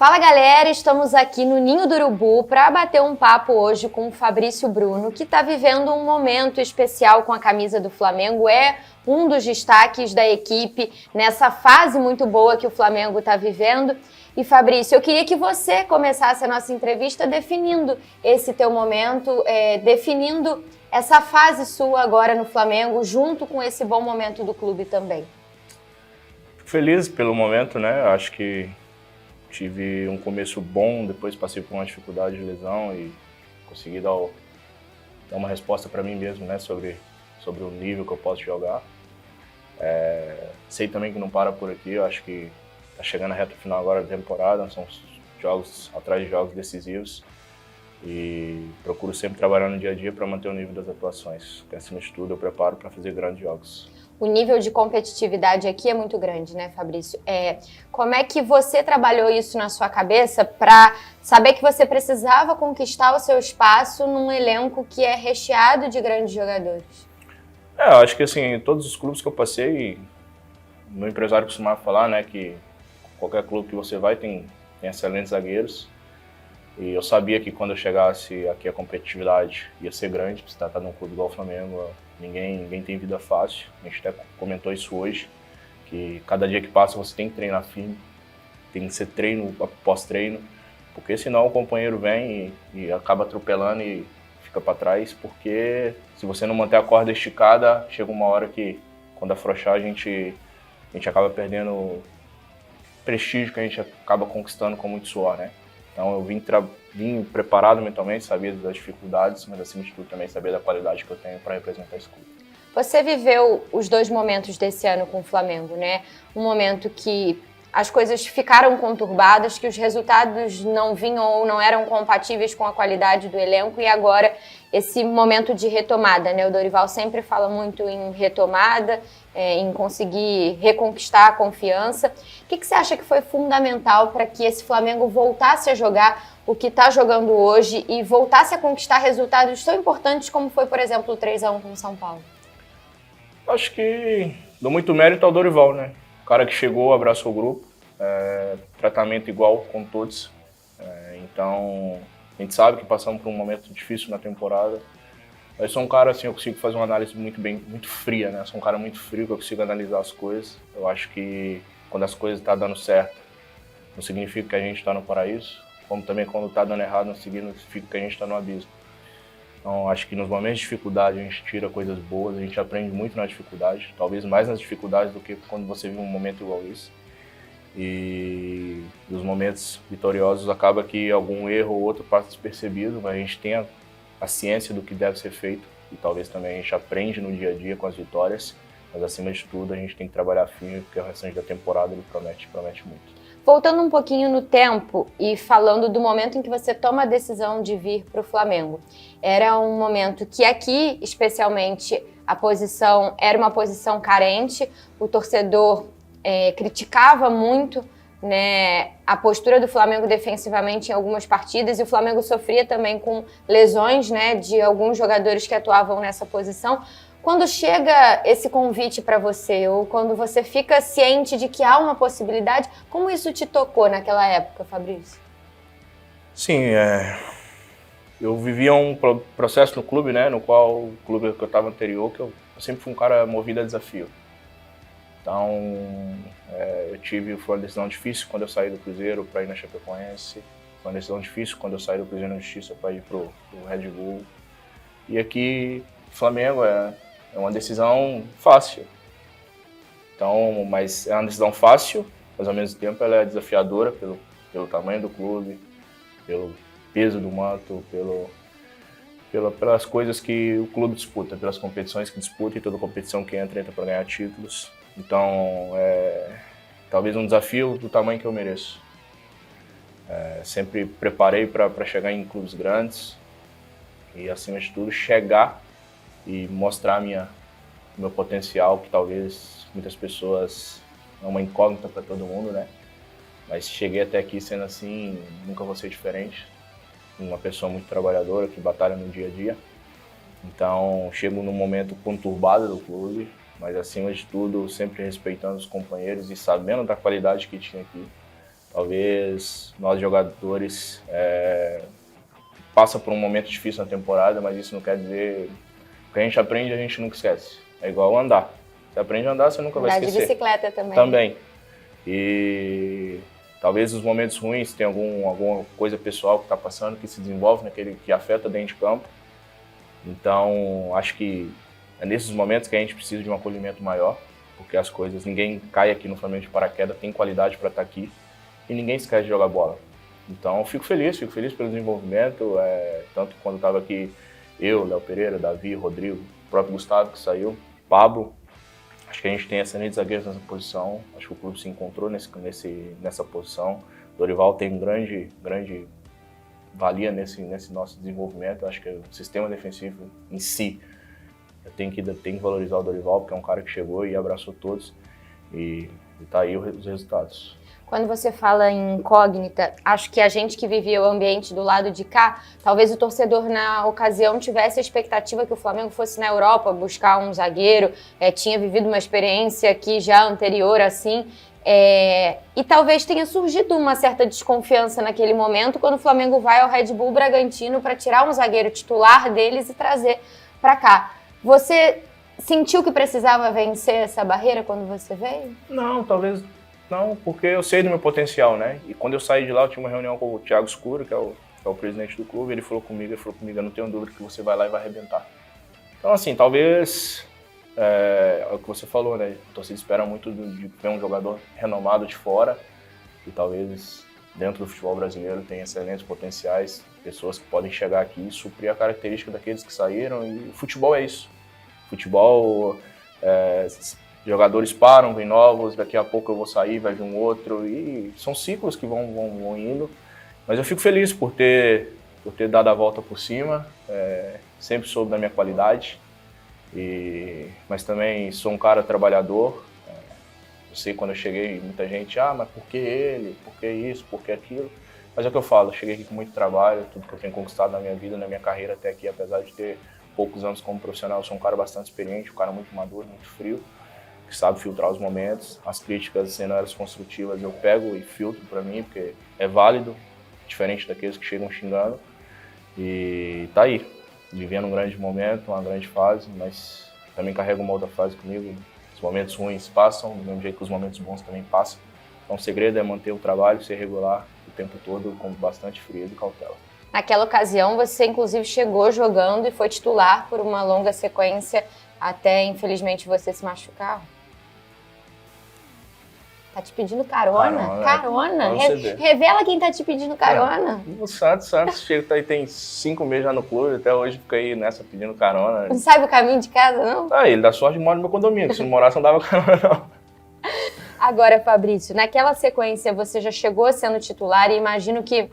Fala galera, estamos aqui no Ninho do Urubu para bater um papo hoje com o Fabrício Bruno, que está vivendo um momento especial com a camisa do Flamengo, é um dos destaques da equipe nessa fase muito boa que o Flamengo está vivendo. E Fabrício, eu queria que você começasse a nossa entrevista definindo esse teu momento, definindo essa fase sua agora no Flamengo, junto com esse bom momento do clube também. Fico feliz pelo momento, né? Acho que tive um começo bom, depois passei por uma dificuldade de lesão e consegui dar uma resposta para mim mesmo, né? Sobre o nível que eu posso jogar. Sei também que não para por aqui, eu acho que tá chegando a reta final agora da temporada, são jogos atrás de jogos decisivos e procuro sempre trabalhar no dia a dia para manter o nível das atuações, porque acima de tudo eu preparo para fazer grandes jogos. O nível de competitividade aqui é muito grande, né, Fabrício? Como é que você trabalhou isso na sua cabeça para saber que você precisava conquistar o seu espaço num elenco que é recheado de grandes jogadores? Eu acho que assim, todos os clubes que eu passei, meu empresário costumava falar, né, que qualquer clube que você vai tem excelentes zagueiros. E eu sabia que quando eu chegasse aqui a competitividade ia ser grande, por se tratar de um clube igual o Flamengo, ninguém tem vida fácil. A gente até comentou isso hoje, que cada dia que passa você tem que treinar firme, tem que ser treino após treino, porque senão o companheiro vem e acaba atropelando e fica para trás, porque se você não manter a corda esticada, chega uma hora que quando afrouxar a gente acaba perdendo o prestígio que a gente acaba conquistando com muito suor, né? Então eu vim preparado mentalmente, sabia das dificuldades, mas acima de tudo também sabia da qualidade que eu tenho para representar esse clube. Você viveu os dois momentos desse ano com o Flamengo, né? Um momento que as coisas ficaram conturbadas, que os resultados não vinham ou não eram compatíveis com a qualidade do elenco, e agora esse momento de retomada, né? O Dorival sempre fala muito em retomada, em conseguir reconquistar a confiança. O que você acha que foi fundamental para que esse Flamengo voltasse a jogar o que está jogando hoje e voltasse a conquistar resultados tão importantes como foi, por exemplo, o 3-1 com o São Paulo? Acho que dou muito mérito ao Dorival, né? O cara que chegou, abraçou o grupo, tratamento igual com todos. Então, a gente sabe que passamos por um momento difícil na temporada. Eu sou um cara, assim, eu consigo fazer uma análise muito fria, né? Eu sou um cara muito frio, que eu consigo analisar as coisas. Eu acho que quando as coisas estão dando certo, não significa que a gente está no paraíso, como também quando está dando errado, não significa que a gente está no abismo. Então, acho que nos momentos de dificuldade a gente tira coisas boas, a gente aprende muito na dificuldade, talvez mais nas dificuldades do que quando você vive um momento igual esse. E nos momentos vitoriosos acaba que algum erro ou outro passa despercebido, mas a gente tem a ciência do que deve ser feito e talvez também a gente aprende no dia a dia com as vitórias, mas acima de tudo a gente tem que trabalhar firme porque o restante da temporada ele promete muito. Voltando um pouquinho no tempo e falando do momento em que você toma a decisão de vir para o Flamengo, era um momento que aqui, especialmente, a posição era uma posição carente, o torcedor criticava muito, né, a postura do Flamengo defensivamente em algumas partidas, e o Flamengo sofria também com lesões, né, de alguns jogadores que atuavam nessa posição. Quando chega esse convite para você, ou quando você fica ciente de que há uma possibilidade, como isso te tocou naquela época, Fabrício? Sim, eu vivia um processo no clube, né, no qual o clube que eu estava anterior, que eu sempre fui um cara movido a desafio. Então, foi uma decisão difícil quando eu saí do Cruzeiro para ir na Chapecoense, foi uma decisão difícil quando eu saí do Cruzeiro na Justiça para ir pro Red Bull. E aqui, Flamengo é uma decisão fácil. Então, mas é uma decisão fácil, mas ao mesmo tempo ela é desafiadora pelo tamanho do clube, pelo peso do manto, pelas coisas que o clube disputa, pelas competições que disputa e toda competição que entra para ganhar títulos. Então, talvez um desafio do tamanho que eu mereço. Sempre preparei para chegar em clubes grandes e, acima de tudo, chegar e mostrar meu potencial, que talvez muitas pessoas é uma incógnita para todo mundo, né? Mas cheguei até aqui sendo assim, nunca vou ser diferente. Uma pessoa muito trabalhadora, que batalha no dia a dia. Então, chego num momento conturbado do clube, mas acima de tudo, sempre respeitando os companheiros e sabendo da qualidade que tinha aqui. Talvez nós jogadores passa por um momento difícil na temporada, mas isso não quer dizer que a gente aprende, a gente nunca esquece. É igual andar. Você aprende a andar, você nunca vai esquecer. Andar de bicicleta também. Também. E talvez os momentos ruins tem alguma coisa pessoal que está passando, que se desenvolve que afeta dentro de campo. Então, acho que é nesses momentos que a gente precisa de um acolhimento maior, porque as coisas, ninguém cai aqui no Flamengo de paraquedas, tem qualidade para estar aqui e ninguém esquece de jogar bola. Então, fico feliz pelo desenvolvimento, tanto quando estava aqui eu, Léo Pereira, Davi, Rodrigo, o próprio Gustavo que saiu, Pablo. Acho que a gente tem excelentes zagueiros nessa posição, acho que o clube se encontrou nessa posição. Dorival tem um grande valia nesse nosso desenvolvimento. Acho que o sistema defensivo em si tem que valorizar o Dorival, porque é um cara que chegou e abraçou todos e tá aí os resultados. Quando você fala em incógnita, acho que a gente que vivia o ambiente do lado de cá, talvez o torcedor na ocasião tivesse a expectativa que o Flamengo fosse na Europa buscar um zagueiro, tinha vivido uma experiência aqui já anterior assim, e talvez tenha surgido uma certa desconfiança naquele momento quando o Flamengo vai ao Red Bull Bragantino para tirar um zagueiro titular deles e trazer para cá. Você sentiu que precisava vencer essa barreira quando você veio? Não, talvez não, porque eu sei do meu potencial, né? E quando eu saí de lá, eu tinha uma reunião com o Thiago Escuro, que é o presidente do clube, ele falou comigo, eu não tenho dúvida que você vai lá e vai arrebentar. Então, assim, talvez, é o que você falou, né? A torcida espera muito de ver um jogador renomado de fora, e talvez dentro do futebol brasileiro tem excelentes potenciais, pessoas que podem chegar aqui e suprir a característica daqueles que saíram, e o futebol é isso. Futebol, jogadores param, vem novos, daqui a pouco eu vou sair, vai vir um outro, e são ciclos que vão indo. Mas eu fico feliz por ter dado a volta por cima, sempre soube da minha qualidade, mas também sou um cara trabalhador. Eu sei quando eu cheguei, muita gente, mas por que ele, por que isso, por que aquilo? Mas é o que eu falo, eu cheguei aqui com muito trabalho, tudo que eu tenho conquistado na minha vida, na minha carreira até aqui, apesar de ter poucos anos como profissional, eu sou um cara bastante experiente, um cara muito maduro, muito frio, que sabe filtrar os momentos. As críticas, sendo elas construtivas, eu pego e filtro para mim, porque é válido, diferente daqueles que chegam xingando. E tá aí, vivendo um grande momento, uma grande fase, mas também carrego uma outra fase comigo. Os momentos ruins passam, do mesmo jeito que os momentos bons também passam. Então o segredo é manter o trabalho, ser regular o tempo todo, com bastante frieza e cautela. Naquela ocasião, você inclusive chegou jogando e foi titular por uma longa sequência, até infelizmente você se machucar. Tá te pedindo carona? Carona? Revela quem tá te pedindo carona. O Santos chega, tem 5 meses já no clube, até hoje fica aí nessa pedindo carona. Não sabe o caminho de casa, não? Ele dá sorte de morar no meu condomínio, se não morasse não dava carona, não. Agora, Fabrício, naquela sequência você já chegou sendo titular e imagino que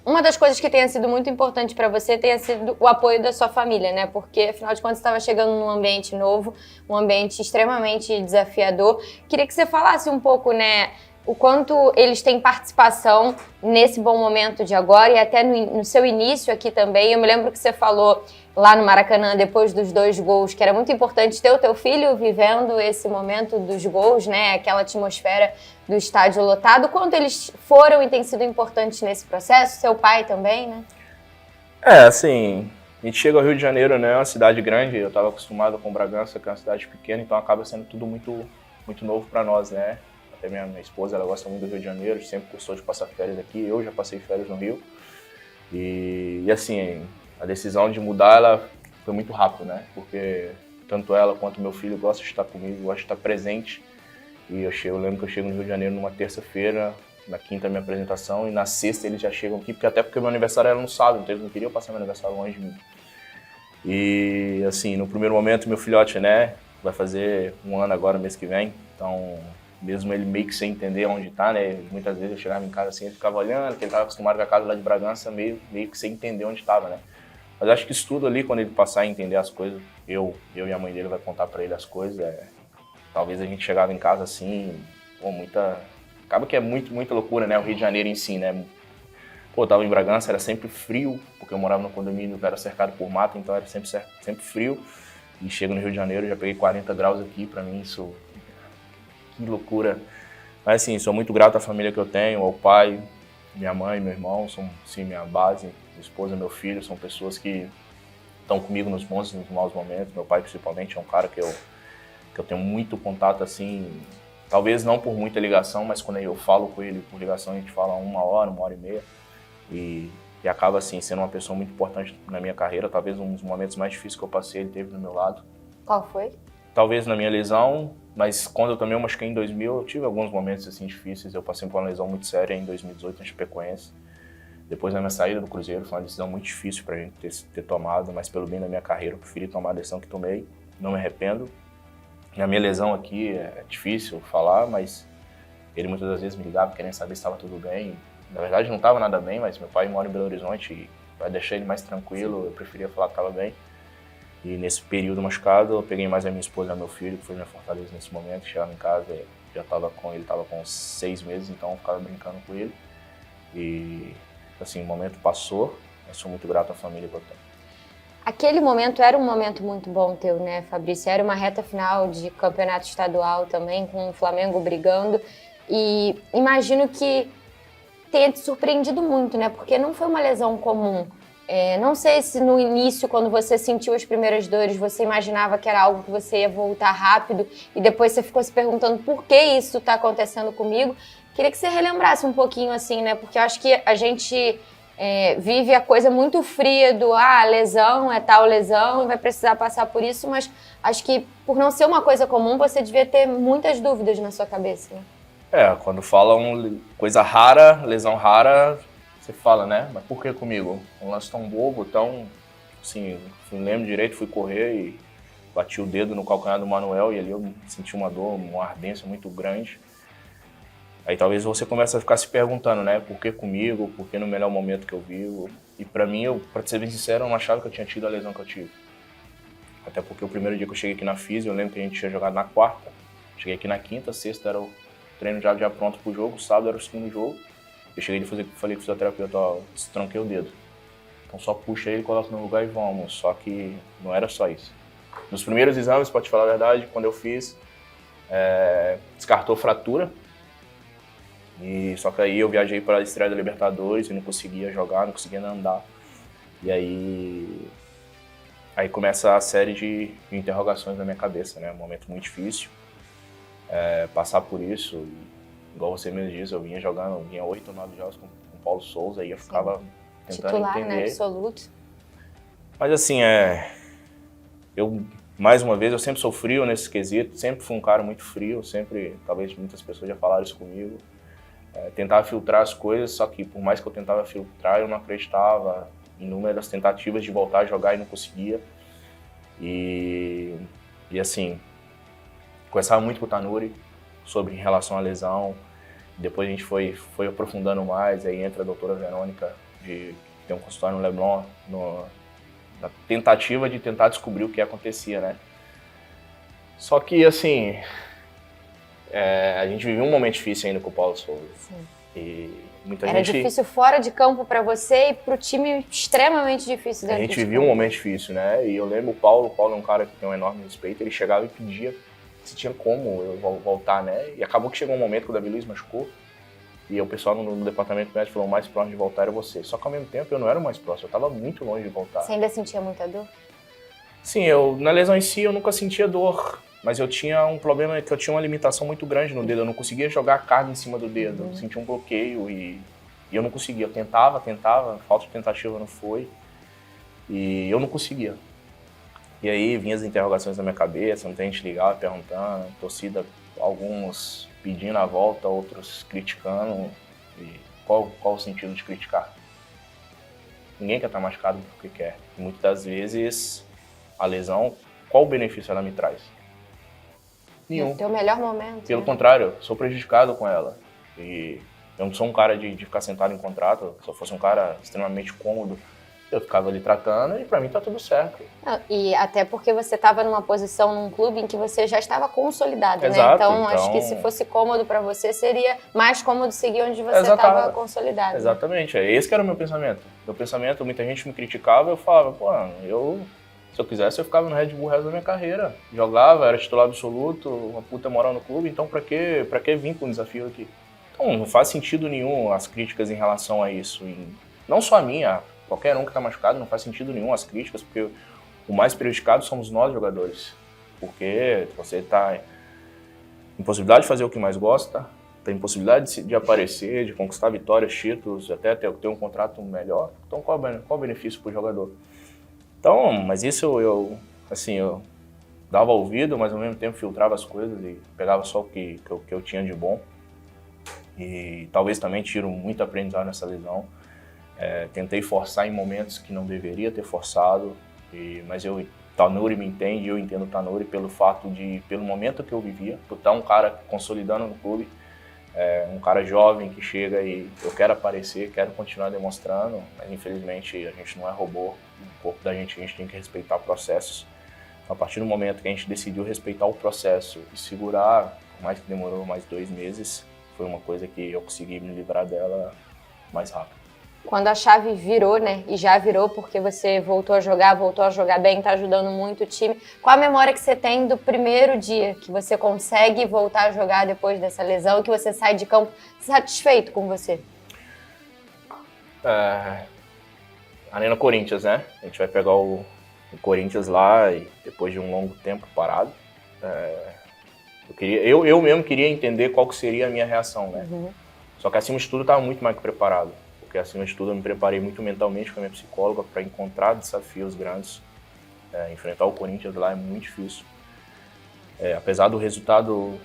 uma das coisas que tenha sido muito importante para você tenha sido o apoio da sua família, né? Porque, afinal de contas, você estava chegando num ambiente novo, um ambiente extremamente desafiador. Queria que você falasse um pouco, né, o quanto eles têm participação nesse bom momento de agora e até no seu início aqui também. Eu me lembro que você falou lá no Maracanã, depois dos 2 gols, que era muito importante ter o teu filho vivendo esse momento dos gols, né? Aquela atmosfera do estádio lotado. Quanto eles foram e têm sido importantes nesse processo? Seu pai também, né? Assim, a gente chega ao Rio de Janeiro, né? É uma cidade grande, eu estava acostumado com Bragança, que é uma cidade pequena, então acaba sendo tudo muito, muito novo para nós, né? Até minha esposa, ela gosta muito do Rio de Janeiro, sempre gostou de passar férias aqui, eu já passei férias no Rio. E assim, a decisão de mudar, ela foi muito rápido, né? Porque tanto ela quanto meu filho gostam de estar comigo, gostam de estar presente. E eu lembro que eu chego no Rio de Janeiro numa terça-feira, na quinta minha apresentação, e na sexta eles já chegam aqui, até porque meu aniversário era no sábado, então eles não queriam passar meu aniversário longe de mim. E assim, no primeiro momento, meu filhote, né, vai fazer 1 ano agora, mês que vem, então mesmo ele meio que sem entender onde tá, né, muitas vezes eu chegava em casa assim, ele ficava olhando, porque ele estava acostumado com a casa lá de Bragança, meio que sem entender onde estava, né. Mas acho que isso tudo ali, quando ele passar a entender as coisas, eu e a mãe dele vai contar pra ele as coisas, talvez a gente chegava em casa assim, acaba que é muita loucura, né, o Rio de Janeiro em si, né. Pô, eu tava em Bragança, era sempre frio, porque eu morava no condomínio que era cercado por mata, então era sempre frio. E chego no Rio de Janeiro, já peguei 40 graus aqui, pra mim isso, que loucura. Mas assim, sou muito grato à família que eu tenho, ao pai, minha mãe, meu irmão, são sim minha base, minha esposa, meu filho, são pessoas que estão comigo nos bons e nos maus momentos. Meu pai principalmente é um cara que eu tenho muito contato assim, talvez não por muita ligação, mas quando eu falo com ele por ligação a gente fala 1 hora e meia e acaba assim sendo uma pessoa muito importante na minha carreira. Talvez um dos momentos mais difíceis que eu passei ele teve do meu lado. Qual foi? Talvez na minha lesão, mas quando eu também eu machuquei em 2000, eu tive alguns momentos assim difíceis. Eu passei por uma lesão muito séria em 2018 na Chapecoense. Depois da minha saída do Cruzeiro, foi uma decisão muito difícil pra gente ter tomado, mas pelo bem da minha carreira eu preferi tomar a decisão que tomei. Não me arrependo. A minha lesão aqui é difícil falar, mas ele muitas das vezes me ligava querendo saber se estava tudo bem. Na verdade não estava nada bem, mas meu pai mora em Belo Horizonte e para deixar ele mais tranquilo, eu preferia falar que estava bem. E nesse período machucado, eu peguei mais a minha esposa e o meu filho, que foi minha fortaleza nesse momento. Chegava em casa, já estava com ele, estava com 6 meses, então eu ficava brincando com ele. E assim, o momento passou, eu sou muito grato à família que eu tenho. Aquele momento era um momento muito bom teu, né, Fabrício? Era uma reta final de campeonato estadual também, com o Flamengo brigando. E imagino que tenha te surpreendido muito, né? Porque não foi uma lesão comum. Não sei se no início, quando você sentiu as primeiras dores, você imaginava que era algo que você ia voltar rápido e depois você ficou se perguntando por que isso está acontecendo comigo. Queria que você relembrasse um pouquinho assim, né? Porque eu acho que a gente vive a coisa muito fria do lesão, é tal lesão e vai precisar passar por isso, mas acho que por não ser uma coisa comum, você devia ter muitas dúvidas na sua cabeça, né? Quando falam coisa rara, lesão rara, você fala, né? Mas por que comigo? Um lance tão bobo, tão... Assim, não lembro direito, fui correr e bati o dedo no calcanhar do Manuel e ali eu senti uma dor, uma ardência muito grande. Aí talvez você comece a ficar se perguntando, né? Por que comigo? Por que no melhor momento que eu vivo? E pra mim, pra ser bem sincero, eu não achava que eu tinha tido a lesão que eu tive. Até porque o primeiro dia que eu cheguei aqui na Físio, eu lembro que a gente tinha jogado na quarta. Cheguei aqui na quinta, sexta era o treino já pronto pro jogo, sábado era o segundo jogo. Eu cheguei e falei com o fisioterapeuta, destranquei o dedo. Então só puxa ele, coloca no lugar e vamos. Só que não era só isso. Nos primeiros exames, pra te falar a verdade, quando eu fiz, descartou fratura. Só que aí eu viajei para a estreia da Libertadores e não conseguia jogar, não conseguia andar. E aí começa a série de interrogações na minha cabeça, né? Um momento muito difícil. Passar por isso, igual você mesmo diz, eu vinha 8 ou 9 jogos com o Paulo Souza e eu ficava tentando titular, entender. Né? Absoluto. Mas assim, eu, mais uma vez, eu sempre sou frio nesse quesito, sempre fui um cara muito frio, talvez muitas pessoas já falaram isso comigo. Tentava filtrar as coisas, só que por mais que eu tentava filtrar, eu não acreditava. Inúmeras tentativas de voltar a jogar e não conseguia. E assim, conversava muito com o Tanuri em relação à lesão. Depois a gente foi aprofundando mais, aí entra a doutora Verônica, que tem um consultório no Leblon, na tentativa de tentar descobrir o que acontecia, né? Só que, assim, a gente viveu um momento difícil ainda com o Paulo Souza. Sim. E muita Era gente... difícil fora de campo para você e para o time extremamente difícil dentro de campo. A gente vivia um momento difícil, né? E eu lembro o Paulo é um cara que tem um enorme respeito, ele chegava e pedia se tinha como eu voltar, né? E acabou que chegou um momento que o Davi Luiz machucou e o pessoal no departamento médico falou: o mais próximo de voltar era você. Só que ao mesmo tempo eu não era o mais próximo, eu estava muito longe de voltar. Você ainda sentia muita dor? Sim, na lesão em si eu nunca sentia dor, mas eu tinha um problema que eu tinha uma limitação muito grande no dedo, eu não conseguia jogar a carga em cima do dedo, eu sentia um bloqueio e eu não conseguia. Eu tentava, falta de tentativa não foi e eu não conseguia. E aí vinha as interrogações na minha cabeça, muita gente ligava perguntando, torcida, alguns pedindo a volta, outros criticando. E qual o sentido de criticar? Ninguém quer estar machucado porque quer. E muitas das vezes a lesão, qual o benefício ela me traz? Nenhum. No teu melhor momento. Pelo contrário, sou prejudicado com ela. E eu não sou um cara de ficar sentado em contrato, se eu fosse um cara extremamente cômodo, eu ficava ali tratando e pra mim tá tudo certo. E até porque você estava numa posição num clube em que você já estava consolidado, Exato, né? Então acho que se fosse cômodo pra você, seria mais cômodo seguir onde você estava consolidado. Exatamente, esse que era o meu pensamento. Muita gente me criticava, eu falava, Se eu quisesse, eu ficava no Red Bull o resto da minha carreira. Jogava, era titular absoluto, uma puta moral no clube, então pra que vir com um desafio aqui? Então não faz sentido nenhum as críticas em relação a isso. E não só a minha, qualquer um que tá machucado, não faz sentido nenhum as críticas, porque o mais prejudicado somos nós, jogadores. Porque você tá em possibilidade de fazer o que mais gosta, tem possibilidade de aparecer, de conquistar vitórias, títulos, até ter um contrato melhor. Então qual o benefício pro jogador? Então, mas isso eu dava ouvido, mas ao mesmo tempo filtrava as coisas e pegava só o que eu tinha de bom. E talvez também tiro muito aprendizado nessa lesão. Tentei forçar em momentos que não deveria ter forçado, mas Tanuri me entende, eu entendo o Tanuri pelo momento que eu vivia, por estar um cara consolidando no clube, um cara jovem que chega e eu quero aparecer, quero continuar demonstrando, mas infelizmente a gente não é robô, o corpo da gente, a gente tem que respeitar processos. A partir do momento que a gente decidiu respeitar o processo e segurar, por mais que demorou mais 2 meses, foi uma coisa que eu consegui me livrar dela mais rápido. Quando a chave virou, né, e já virou porque você voltou a jogar bem, tá ajudando muito o time, qual a memória que você tem do primeiro dia que você consegue voltar a jogar depois dessa lesão, que você sai de campo satisfeito com você? Arena Corinthians, né? A gente vai pegar o Corinthians lá e depois de um longo tempo parado. Eu mesmo queria entender qual que seria a minha reação, né? Uhum. Só que acima de tudo eu estava muito mais que preparado. Porque acima de tudo eu me preparei muito mentalmente com a minha psicóloga para encontrar desafios grandes. Enfrentar o Corinthians lá é muito difícil. Apesar do resultado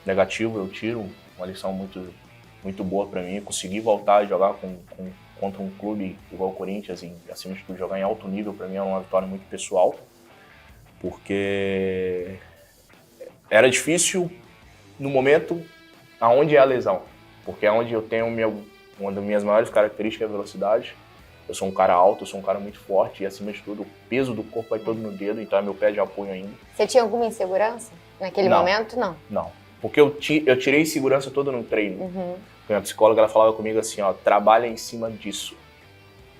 negativo, eu tiro uma lição muito, muito boa para mim. Consegui voltar a jogar contra um clube igual o Corinthians, e acima de tudo jogar em alto nível, para mim é uma vitória muito pessoal. Porque era difícil no momento aonde é a lesão. Porque é onde eu tenho uma das minhas maiores características é a velocidade. Eu sou um cara alto, eu sou um cara muito forte e, acima de tudo, o peso do corpo vai todo no dedo, então é meu pé de apoio ainda. Você tinha alguma insegurança naquele momento? Não. Não, porque eu tirei segurança toda no treino. Uhum. A psicóloga ela falava comigo assim, trabalha em cima disso.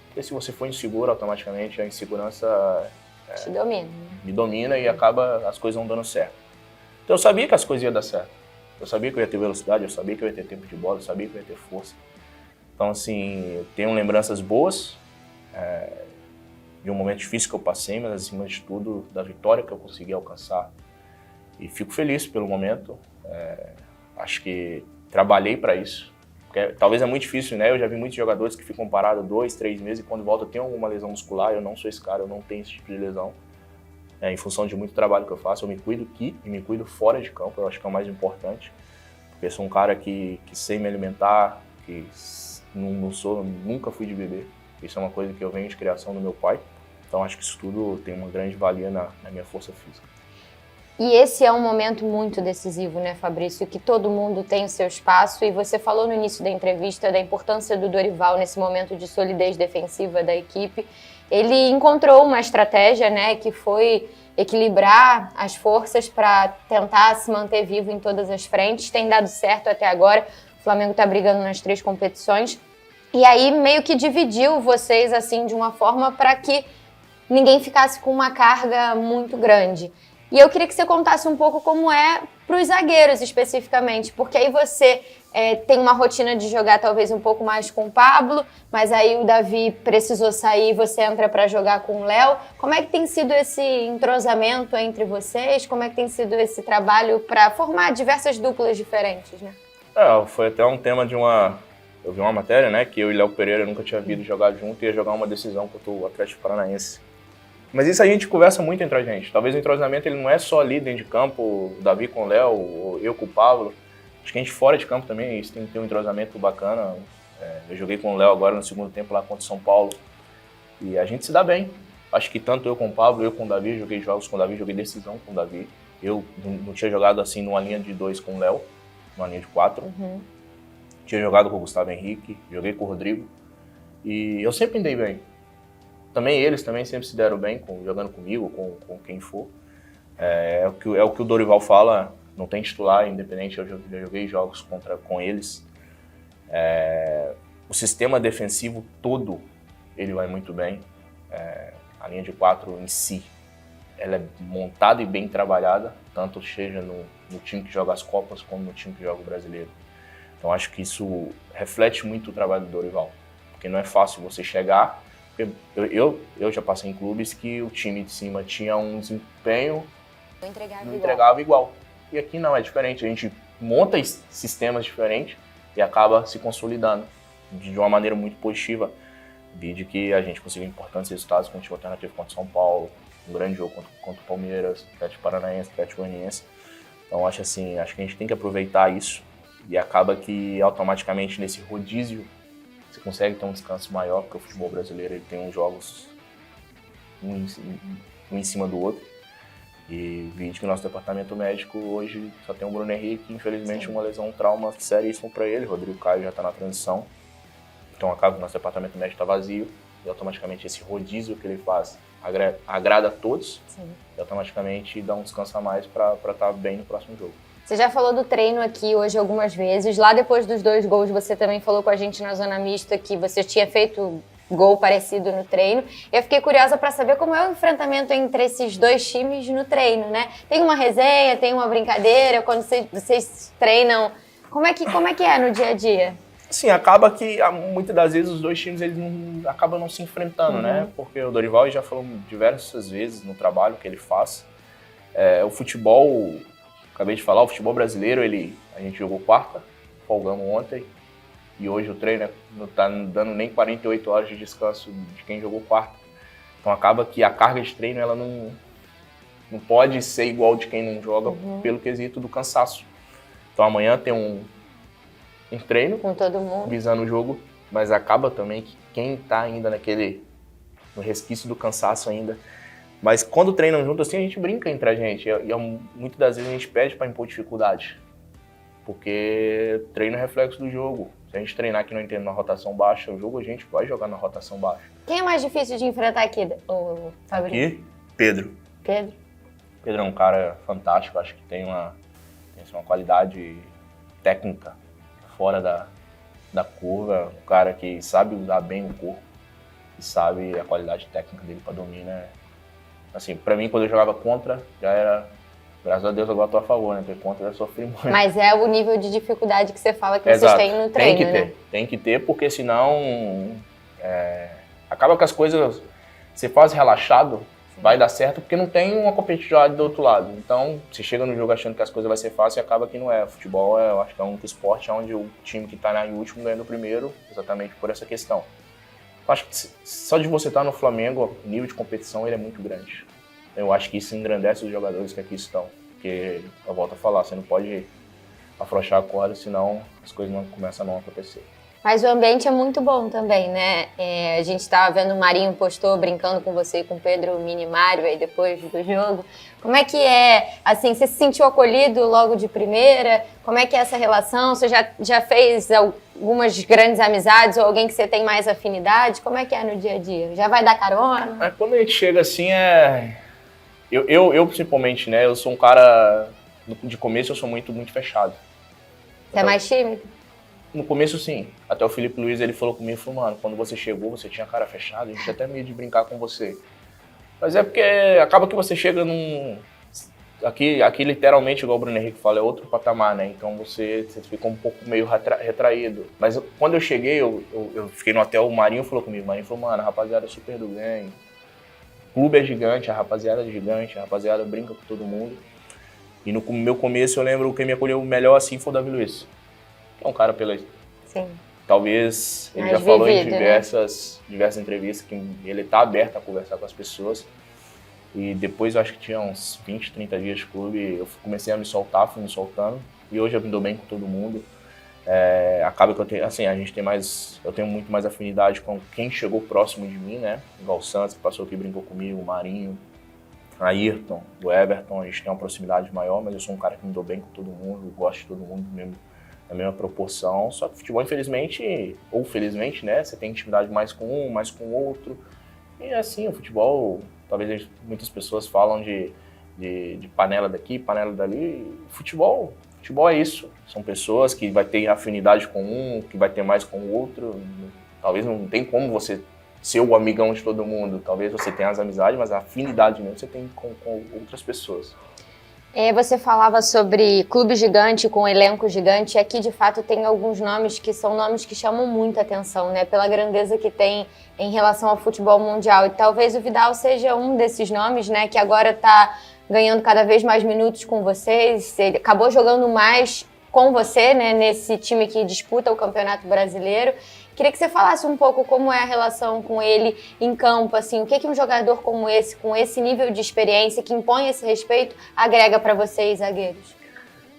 Porque se você for inseguro, automaticamente a insegurança te domina. Me domina e acaba as coisas não dando certo. Então eu sabia que as coisas iam dar certo. Eu sabia que eu ia ter velocidade, eu sabia que eu ia ter tempo de bola, eu sabia que eu ia ter força. Então, assim, eu tenho lembranças boas de um momento difícil que eu passei, mas, acima de tudo, da vitória que eu consegui alcançar. E fico feliz pelo momento. Acho que trabalhei para isso. Porque, talvez é muito difícil, né? Eu já vi muitos jogadores que ficam parados 2, 3 meses e quando volta tem alguma lesão muscular. Eu não sou esse cara, eu não tenho esse tipo de lesão. Em função de muito trabalho que eu faço, eu me cuido aqui e me cuido fora de campo. Eu acho que é o mais importante. Porque eu sou um cara que sei me alimentar, que nunca fui de beber. Isso é uma coisa que eu venho de criação do meu pai. Então acho que isso tudo tem uma grande valia na minha força física. E esse é um momento muito decisivo, né, Fabrício? Que todo mundo tem o seu espaço. E você falou no início da entrevista da importância do Dorival nesse momento de solidez defensiva da equipe. Ele encontrou uma estratégia, né, que foi equilibrar as forças para tentar se manter vivo em todas as frentes. Tem dado certo até agora. O Flamengo está brigando nas 3 competições. E aí meio que dividiu vocês assim de uma forma para que ninguém ficasse com uma carga muito grande. E eu queria que você contasse um pouco como é para os zagueiros especificamente, porque aí você tem uma rotina de jogar talvez um pouco mais com o Pablo, mas aí o Davi precisou sair e você entra para jogar com o Léo. Como é que tem sido esse entrosamento entre vocês? Como é que tem sido esse trabalho para formar diversas duplas diferentes, né? Foi até um tema eu vi uma matéria, né, que eu e Léo Pereira nunca tinha visto jogar junto e ia jogar uma decisão contra o Atlético Paranaense. Mas isso a gente conversa muito entre a gente. Talvez o entrosamento ele não é só ali dentro de campo, o Davi com o Léo, eu com o Pablo. Acho que a gente fora de campo também isso tem que ter um entrosamento bacana. Eu joguei com o Léo agora no segundo tempo lá contra o São Paulo e a gente se dá bem. Acho que tanto eu com o Pablo, eu com o Davi, joguei jogos com o Davi, joguei decisão com o Davi. Eu não tinha jogado assim numa linha de 2 com o Léo, numa linha de 4. Uhum. Tinha jogado com o Gustavo Henrique, joguei com o Rodrigo e eu sempre andei bem. Também eles sempre se deram bem jogando comigo, com quem for. É o que o Dorival fala, não tem titular independente, eu já joguei jogos com eles. O sistema defensivo todo, ele vai muito bem. A linha de 4 em si, ela é montada e bem trabalhada, tanto seja no time que joga as Copas como no time que joga o Brasileiro. Então acho que isso reflete muito o trabalho do Dorival, porque não é fácil você chegar. Eu já passei em clubes que o time de cima tinha um desempenho, não entregava igual. E aqui não, é diferente. A gente monta sistemas diferentes e acaba se consolidando de uma maneira muito positiva. Vídeo que a gente conseguiu importantes resultados com o time alternativo contra o São Paulo, um grande jogo contra o Palmeiras, Atlético Paranaense, Atlético Goianiense. Então acho que a gente tem que aproveitar isso e acaba que automaticamente nesse rodízio você consegue ter um descanso maior, porque o futebol brasileiro ele tem uns jogos um em cima do outro. E vídeo que o nosso departamento médico hoje só tem o Bruno Henrique, infelizmente uma lesão, um trauma seríssimo para ele. O Rodrigo Caio já está na transição. Então acaba que o nosso departamento médico está vazio e automaticamente esse rodízio que ele faz agrada a todos. Sim. E automaticamente dá um descanso a mais para estar bem no próximo jogo. Você já falou do treino aqui hoje algumas vezes. Lá depois dos 2 gols você também falou com a gente na zona mista que você tinha feito gol parecido no treino. Eu fiquei curiosa para saber como é o enfrentamento entre esses 2 times no treino, né? Tem uma resenha, tem uma brincadeira, quando vocês treinam, como é que é no dia a dia? Sim, acaba que muitas das vezes os 2 times eles acabam não se enfrentando, né? Porque o Dorival já falou diversas vezes no trabalho que ele faz. O futebol, acabei de falar, o futebol brasileiro, a gente jogou quarta, folgamos ontem, e hoje o treino não está dando nem 48 horas de descanso de quem jogou quarta. Então acaba que a carga de treino ela não pode ser igual de quem não joga pelo quesito do cansaço. Então amanhã tem um treino com todo mundo visando o jogo, mas acaba também que quem está ainda no resquício do cansaço ainda. Mas quando treinam junto assim, a gente brinca entre a gente. E muitas das vezes a gente pede para impor dificuldade. Porque treino é reflexo do jogo. Se a gente treinar que não entende na rotação baixa, o jogo a gente vai jogar na rotação baixa. Quem é mais difícil de enfrentar aqui, o Fabrício? Aqui, Pedro. Pedro é um cara fantástico, acho que tem uma qualidade técnica fora da curva. Um cara que sabe usar bem o corpo e sabe a qualidade técnica dele para domina. Assim, pra mim, quando eu jogava contra, já era... Graças a Deus agora eu tô a favor, né? Porque contra eu sofri muito. Mas é o nível de dificuldade que você fala que vocês têm no treino, né? Tem que ter, porque senão... acaba que as coisas... Você faz relaxado, vai dar certo, porque não tem uma competitividade do outro lado. Então, você chega no jogo achando que as coisas vão ser fáceis e acaba que não é. Futebol, eu acho que é um único esporte onde o time que tá em último ganha no primeiro, exatamente por essa questão. Eu acho que só de você estar no Flamengo, o nível de competição ele é muito grande. Eu acho que isso engrandece os jogadores que aqui estão. Porque, eu volto a falar, você não pode afrouxar a corda, senão as coisas não começam a não acontecer. Mas o ambiente é muito bom também, né? A gente estava vendo o Marinho postou brincando com você e com o Pedro Minimário aí depois do jogo. Como é que é, assim, você se sentiu acolhido logo de primeira? Como é que é essa relação? Você já fez algumas grandes amizades ou alguém que você tem mais afinidade? Como é que é no dia a dia? Já vai dar carona? Quando a gente chega assim, Eu principalmente, né? Eu sou um cara... De começo eu sou muito fechado. Você é mais tímido? No começo, sim. Até o Felipe Luiz, ele falou comigo, falou, mano, quando você chegou, você tinha cara fechada, a gente tinha até medo de brincar com você. Mas é porque acaba que você chega num... Aqui literalmente, igual o Bruno Henrique fala, é outro patamar, né? Então você fica um pouco meio retraído. Mas quando eu cheguei, eu fiquei no hotel, o Marinho falou comigo. O Marinho falou, mano, a rapaziada é super do bem. O clube é gigante, a rapaziada é gigante, a rapaziada brinca com todo mundo. E no meu começo, eu lembro que quem me acolheu melhor assim foi o Davi Luiz. Que é um cara pela... Sim. Talvez ele já falou em diversas entrevistas que ele tá aberto a conversar com as pessoas. E depois, eu acho que tinha uns 20, 30 dias de clube, eu comecei a me soltar, fui me soltando. E hoje eu me dou bem com todo mundo. Acaba que eu tenho, assim, eu tenho muito mais afinidade com quem chegou próximo de mim, né? Igual o Santos, que passou aqui, brincou comigo, o Marinho, a Ayrton, o Everton, a gente tem uma proximidade maior, mas eu sou um cara que me dou bem com todo mundo, gosto de todo mundo mesmo, na mesma proporção. Só que o futebol, infelizmente, ou felizmente, né? Você tem intimidade mais com um, mais com o outro. E assim, o futebol, talvez muitas pessoas falam de panela daqui, panela dali. Futebol é isso. São pessoas que vai ter afinidade com um, que vai ter mais com o outro. Talvez não tem como você ser o amigão de todo mundo. Talvez você tenha as amizades, mas a afinidade mesmo você tem com outras pessoas. Você falava sobre clube gigante com elenco gigante, e aqui de fato tem alguns nomes que são nomes que chamam muita atenção, né? Pela grandeza que tem em relação ao futebol mundial. E talvez o Vidal seja um desses nomes, né? Que agora está ganhando cada vez mais minutos com vocês. Ele acabou jogando mais com você, né? Nesse time que disputa o Campeonato Brasileiro. Queria que você falasse um pouco como é a relação com ele em campo, assim, o que um jogador como esse, com esse nível de experiência, que impõe esse respeito, agrega para vocês, zagueiros?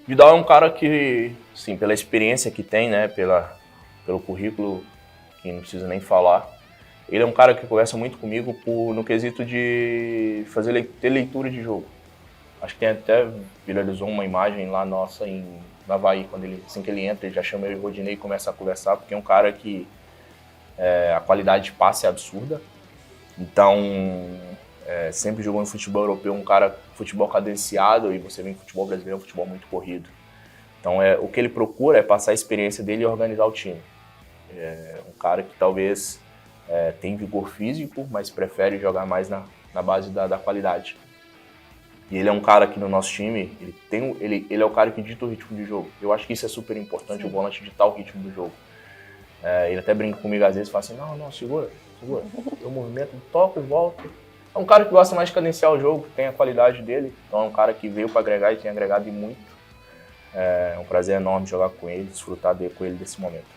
Vidal é um cara que, sim, pela experiência que tem, né, pelo currículo, que não precisa nem falar, ele é um cara que conversa muito comigo no quesito de ter leitura de jogo. Acho que até viralizou uma imagem lá nossa na Havaí, assim que ele entra, ele já chama eu e o Rodinei e começa a conversar, porque é um cara que a qualidade de passe é absurda. Então, sempre jogou no futebol europeu, um cara futebol cadenciado, e você vê em futebol brasileiro, um futebol muito corrido. Então, o que ele procura é passar a experiência dele e organizar o time. É um cara que talvez tem vigor físico, mas prefere jogar mais na base da qualidade. E ele é um cara que no nosso time, ele é o cara que dita o ritmo de jogo. Eu acho que isso é super importante, sim, o volante ditar o ritmo do jogo. Ele até brinca comigo às vezes, fala assim, não, segura. Eu movimento, toco e volto. É um cara que gosta mais de cadenciar o jogo, tem a qualidade dele. Então é um cara que veio para agregar e tem agregado e muito. É um prazer enorme jogar com ele, desfrutar com ele desse momento.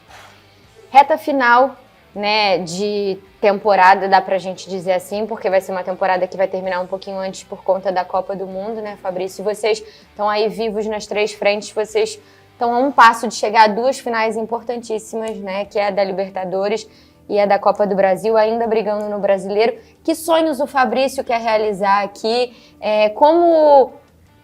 Reta final, né, de temporada, dá pra gente dizer assim, porque vai ser uma temporada que vai terminar um pouquinho antes por conta da Copa do Mundo, né, Fabrício? Vocês estão aí vivos nas três frentes, vocês estão a um passo de chegar a duas finais importantíssimas, né, que é a da Libertadores e a da Copa do Brasil, ainda brigando no Brasileiro. Que sonhos o Fabrício quer realizar aqui? Como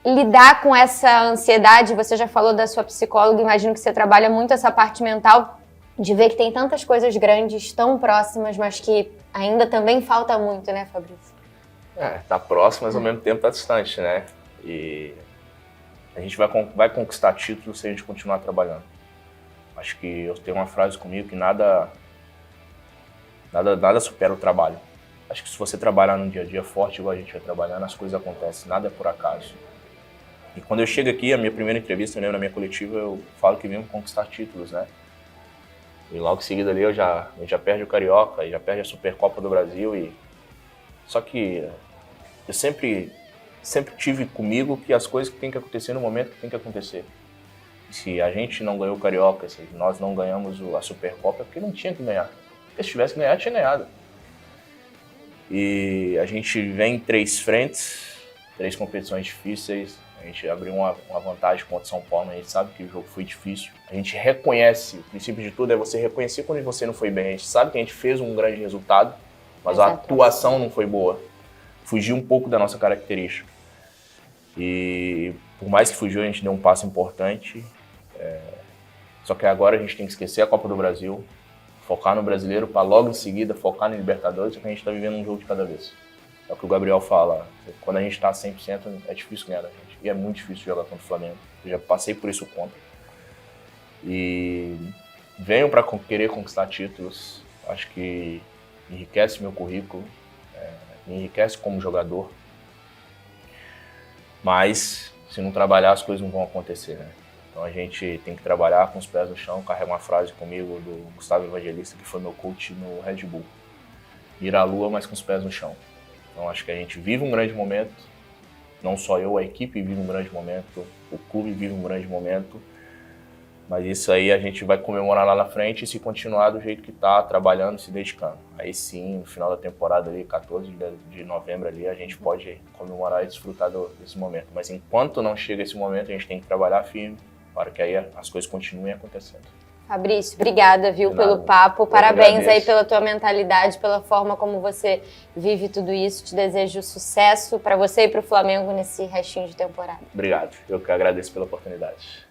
lidar com essa ansiedade? Você já falou da sua psicóloga, imagino que você trabalha muito essa parte mental, de ver que tem tantas coisas grandes, tão próximas, mas que ainda também falta muito, né, Fabrício? Tá próximo, mas ao mesmo tempo tá distante, né? E a gente vai conquistar títulos se a gente continuar trabalhando. Acho que eu tenho uma frase comigo que nada supera o trabalho. Acho que se você trabalhar num dia a dia forte, igual a gente vai trabalhando, as coisas acontecem, nada é por acaso. E quando eu chego aqui, a minha primeira entrevista, eu lembro, na minha coletiva, eu falo que venho conquistar títulos, né? E logo em seguida ali a gente já perde o Carioca, já perde a Supercopa do Brasil. Só que eu sempre tive comigo que as coisas que tem que acontecer no momento que tem que acontecer. E se a gente não ganhou o Carioca, se nós não ganhamos a Supercopa, é porque não tinha que ganhar. Porque se tivesse que ganhar, tinha ganhado. E a gente vem em três frentes, três competições difíceis. A gente abriu uma vantagem contra o São Paulo, a gente sabe que o jogo foi difícil. A gente reconhece, o princípio de tudo é você reconhecer quando você não foi bem. A gente sabe que a gente fez um grande resultado, mas a atuação não foi boa. Fugiu um pouco da nossa característica. E por mais que fugiu, a gente deu um passo importante. Só que agora a gente tem que esquecer a Copa do Brasil, focar no Brasileiro, para logo em seguida focar no Libertadores, porque a gente está vivendo um jogo de cada vez. É o que o Gabriel fala, quando a gente está 100% é difícil ganhar da gente. E é muito difícil jogar contra o Flamengo. Eu já passei por isso contra. E venho para querer conquistar títulos. Acho que enriquece meu currículo, me enriquece como jogador. Mas se não trabalhar, as coisas não vão acontecer, né? Então a gente tem que trabalhar com os pés no chão. Carrega uma frase comigo do Gustavo Evangelista, que foi meu coach no Red Bull. Ir à lua, mas com os pés no chão. Então acho que a gente vive um grande momento, não só eu, a equipe vive um grande momento, o clube vive um grande momento, mas isso aí a gente vai comemorar lá na frente e se continuar do jeito que está, trabalhando, se dedicando. Aí sim, no final da temporada ali, 14 de novembro ali, a gente pode comemorar e desfrutar desse momento. Mas enquanto não chega esse momento, a gente tem que trabalhar firme para que aí as coisas continuem acontecendo. Fabrício, obrigada, viu, pelo papo. Parabéns aí pela tua mentalidade, pela forma como você vive tudo isso. Te desejo sucesso para você e para o Flamengo nesse restinho de temporada. Obrigado. Eu que agradeço pela oportunidade.